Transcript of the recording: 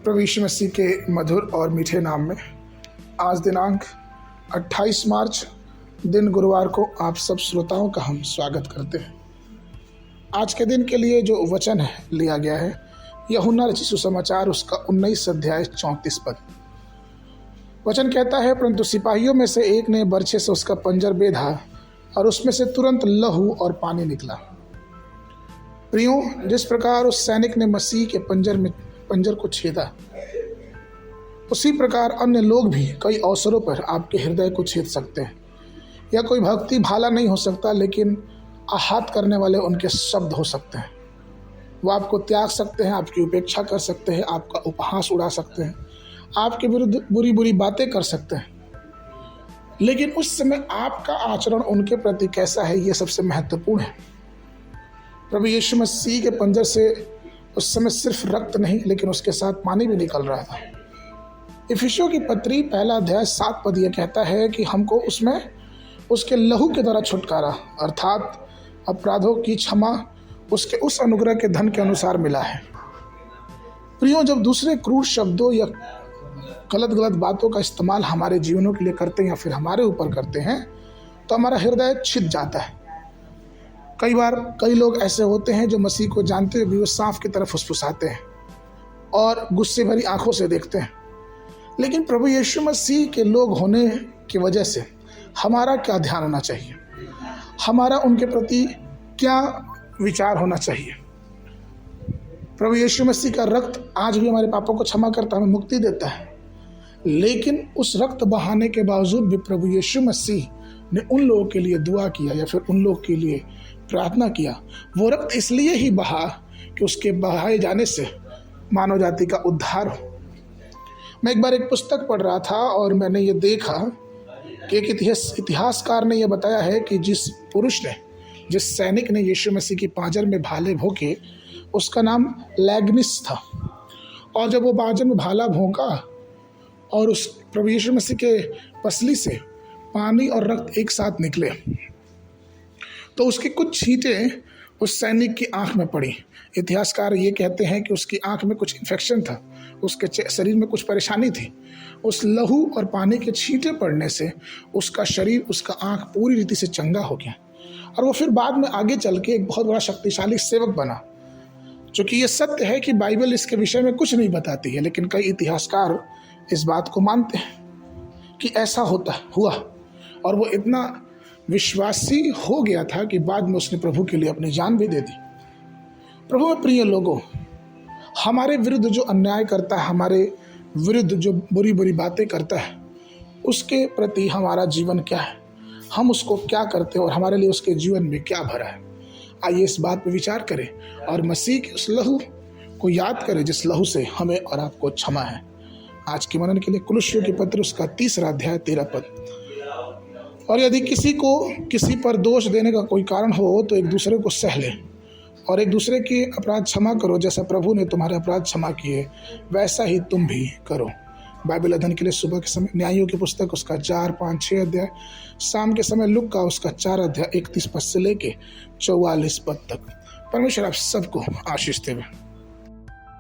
प्रभु यीशु मसीह के मधुर और मीठे नाम में आज दिनांक 28 मार्च दिन गुरुवार को आप सब श्रोताओं का हम स्वागत करते हैं। आज के दिन के लिए जो वचन है लिया गया है यूहन्ना रचित सुसमाचार उसका 19 अध्याय 34 पद। वचन कहता है, परंतु सिपाहियों में से एक ने बर्छे से उसका पंजर बेधा और उसमें से तुरंत लहू और पानी निकला। प्रियो, जिस प्रकार उस सैनिक ने मसीह के पंजर को छेदा, उसी प्रकार अन्य लोग भी कई अवसरों पर आपके हृदय को छेद सकते हैं। यह कोई भक्ति भाला नहीं हो सकता, लेकिन आहत करने वाले उनके शब्द हो सकते हैं। वो आपको त्याग सकते हैं, आपकी उपेक्षा कर सकते हैं, आपका उपहास उड़ा सकते हैं, आपके विरुद्ध बुरी बुरी बातें कर सकते हैं। लेकिन उस समय आपका आचरण उनके प्रति कैसा है, ये सबसे महत्वपूर्ण है। प्रभु यीशु मसीह के पंजर से उस समय सिर्फ रक्त नहीं, लेकिन उसके साथ पानी भी निकल रहा था। इफिसियों की पत्री 1 अध्याय 7 पद यह कहता है कि हमको उसमें उसके लहू के द्वारा छुटकारा अर्थात अपराधों की क्षमा उसके उस अनुग्रह के धन के अनुसार मिला है। प्रियो, जब दूसरे क्रूर शब्दों या गलत बातों का इस्तेमाल हमारे जीवनों के लिए करते हैं या फिर हमारे ऊपर करते हैं, तो हमारा हृदय छिद जाता है। कई बार कई लोग ऐसे होते हैं जो मसीह को जानते हुए भी वो सांप की तरफ फुसफुसाते हैं और गुस्से भरी आंखों से देखते हैं। लेकिन प्रभु यीशु मसीह के लोग होने की वजह से हमारा क्या ध्यान होना चाहिए, हमारा उनके प्रति क्या विचार होना चाहिए। प्रभु यीशु मसीह का रक्त आज भी हमारे पापों को क्षमा करता है, हमें मुक्ति देता है। लेकिन उस रक्त बहाने के बावजूद भी प्रभु यीशु मसीह ने उन लोगों के लिए दुआ किया या फिर उन लोगों के लिए प्रार्थना किया। वो रक्त इसलिए ही बहा कि उसके बहाए जाने से मानव जाति का उद्धार हो। मैं एक बार एक पुस्तक पढ़ रहा था और मैंने ये देखा कि एक इतिहासकार ने यह बताया है कि जिस सैनिक ने यीशु मसीह की पांजर में भाले भोंके, उसका नाम लैगनिस था। और जब वो पांजर में भाला भोंका और उस प्रभु यीशु मसीह के पसली से पानी और रक्त एक साथ निकले, तो उसकी कुछ छींटें उस सैनिक की आंख में पड़ी। इतिहासकार ये कहते हैं कि उसकी आंख में कुछ इन्फेक्शन था, उसके शरीर में कुछ परेशानी थी। उस लहू और पानी के छींटे पड़ने से उसका शरीर, उसका आंख पूरी रीति से चंगा हो गया और वो फिर बाद में आगे चल के एक बहुत बड़ा शक्तिशाली सेवक बना। चूँकि ये सत्य है कि बाइबल इसके विषय में कुछ नहीं बताती है, लेकिन कई इतिहासकार इस बात को मानते हैं कि ऐसा हुआ और वो इतना विश्वासी हो गया था कि बाद में उसने प्रभु के लिए अपनी जान भी दे दी। प्रभु में प्रिय लोगों, हमारे विरुद्ध जो अन्याय करता है, हमारे विरुद्ध जो बुरी बुरी बातें करता है, उसके प्रति हमारा जीवन क्या है, हम उसको क्या करते हैं और हमारे लिए उसके जीवन में क्या भरा है। आइए इस बात पर विचार करें और मसीह के उस लहू को याद करें जिस लहू से हमें और आपको क्षमा है। आज के मनन के लिए कुलुस्सियों की पत्र उसका 3 अध्याय 13 पद। और यदि किसी को किसी पर दोष देने का कोई कारण हो तो एक दूसरे को सह ले और एक दूसरे के अपराध क्षमा करो, जैसा प्रभु ने तुम्हारे अपराध क्षमा किए वैसा ही तुम भी करो। बाइबल अध्ययन के लिए सुबह के समय न्यायों की पुस्तक उसका 4, 5, 6 अध्याय, शाम के समय लूका का उसका 4 अध्याय 31 पद से लेके 44 पद तक। परमेश्वर आप सबको आशीष देवे।